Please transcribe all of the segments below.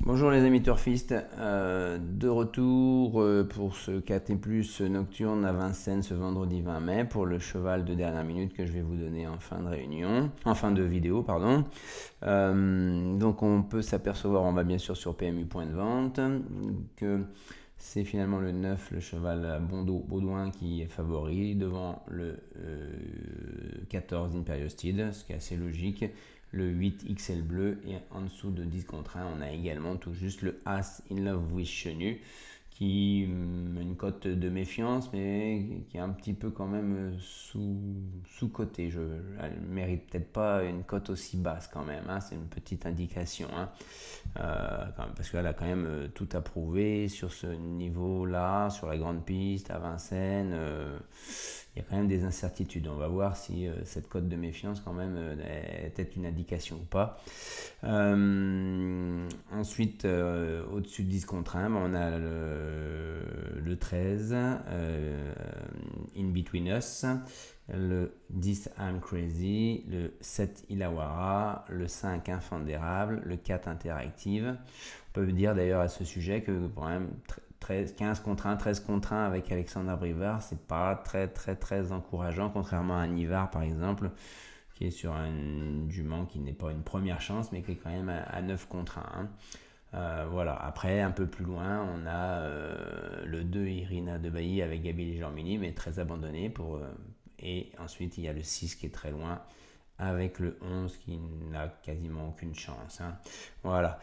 Bonjour les amis turfistes, de retour pour ce KT+ nocturne à Vincennes ce vendredi 20 mai pour le cheval de dernière minute que je vais vous donner en fin de réunion, en fin de vidéo pardon. Donc on peut s'apercevoir, on va bien sûr sur PMU point de vente, que c'est finalement le 9, le cheval à Baudouin qui est favori devant le 14 Imperial Steed, ce qui est assez logique. Le 8 XL bleu et en dessous de 10 contre 1, on a également tout juste le As In Love with Chenu qui a une cote de méfiance mais qui est un petit peu quand même sous-cotée. Elle ne mérite peut-être pas une cote aussi basse quand même, hein, c'est une petite indication. Hein. Parce qu'elle a quand même tout approuvé sur ce niveau-là, sur la grande piste, à Vincennes. Il y a quand même des incertitudes. On va voir si cette cote de méfiance quand même est peut-être une indication ou pas. Ensuite, au-dessus de 10 contre 1, on a le 13, In Between Us, le 10 I'm Crazy, le 7 Ilawara, le 5 Infant d'érable, le 4 Interactive. On peut dire d'ailleurs à ce sujet que quand même 15 contre 1, 13 contre 1 avec Alexandre Brivard, c'est pas très encourageant, contrairement à un Ivar par exemple, qui est sur un jument qui n'est pas une première chance, mais qui est quand même à 9 contre 1. Voilà. Après, un peu plus loin, on a le 2 Irina de Bailly avec Gabi Germini, mais très abandonné. Et ensuite, il y a le 6 qui est très loin, avec le 11 qui n'a quasiment aucune chance. Hein. Voilà.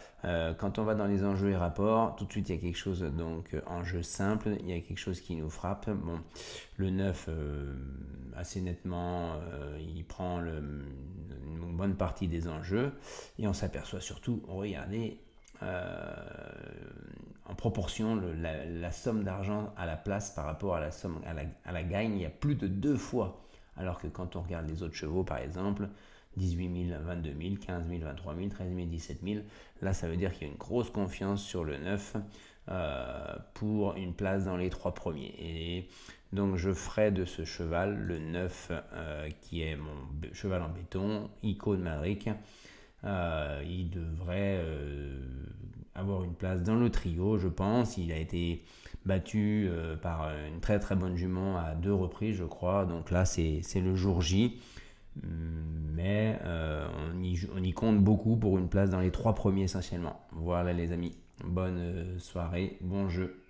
Quand on va dans les enjeux et rapports, tout de suite il y a quelque chose, donc enjeu simple, il y a quelque chose qui nous frappe. Bon, le 9, assez nettement, il prend une bonne partie des enjeux et on s'aperçoit surtout, regardez, en proportion la somme d'argent à la place par rapport à la somme à la gagne, il y a plus de 2 fois. Alors que quand on regarde les autres chevaux, par exemple, 18 000, 22 000, 15 000, 23 000, 13 000, 17 000, là ça veut dire qu'il y a une grosse confiance sur le 9 pour une place dans les 3 premiers. Et donc je ferai de ce cheval le 9 qui est mon cheval en béton, Icône Madric. Il devrait avoir une place dans le trio, je pense. Il a été battu par une très bonne jument à 2 reprises, je crois. Donc là, c'est le jour J. Mais on y compte beaucoup pour une place dans les 3 premiers essentiellement. Voilà les amis. Bonne soirée, bon jeu.